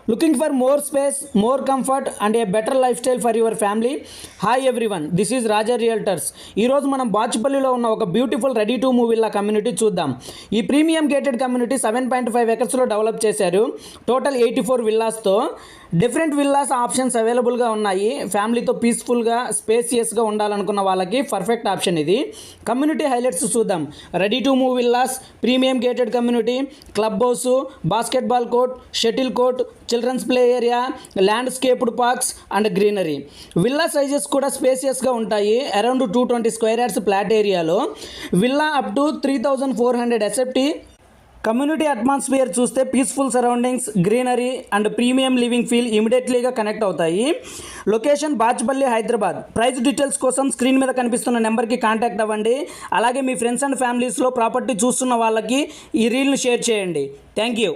Looking for more space, more comfort and a better lifestyle for your family? Hi everyone, this is Raja Realtors. ఈ రోజు మనం బాచుపల్లిలో ఉన్న ఒక beautiful ready to move villa community చూద్దాం. ఈ premium gated community 7.5 ఎకర్స్లో develop చేశారు. టోటల్ 84 విల్లాస్తో డిఫరెంట్ విల్లాస్ ఆప్షన్స్ అవైలబుల్గా ఉన్నాయి. ఫ్యామిలీతో పీస్ఫుల్గా స్పేసియస్గా ఉండాలనుకున్న వాళ్ళకి పర్ఫెక్ట్ ఆప్షన్ ఇది. కమ్యూనిటీ హైలైట్స్ చూద్దాం. Ready to move villas, premium gated community, club house, basketball court, shuttle court, children's play area, landscaped parks and greenery. Villa sizes కూడా స్పేసియస్గా ఉంటాయి. అరౌండ్ 220 స్క్వేర్ యార్డ్స్ ఫ్లాట్ ఏరియాలో villa up to 3400 SFT. Community atmosphere చూస్తే peaceful surroundings, greenery and premium living feel ఇమీడియట్లీగా connect అవుతాయి. Location Bachupally, Hyderabad. Price details కోసం screen మీద కనిపిస్తున్న నెంబర్కి కాంటాక్ట్ అవ్వండి. అలాగే మీ ఫ్రెండ్స్ అండ్ ఫ్యామిలీస్లో ప్రాపర్టీ చూస్తున్న వాళ్ళకి ఈ రీల్ని షేర్ చేయండి. Thank you.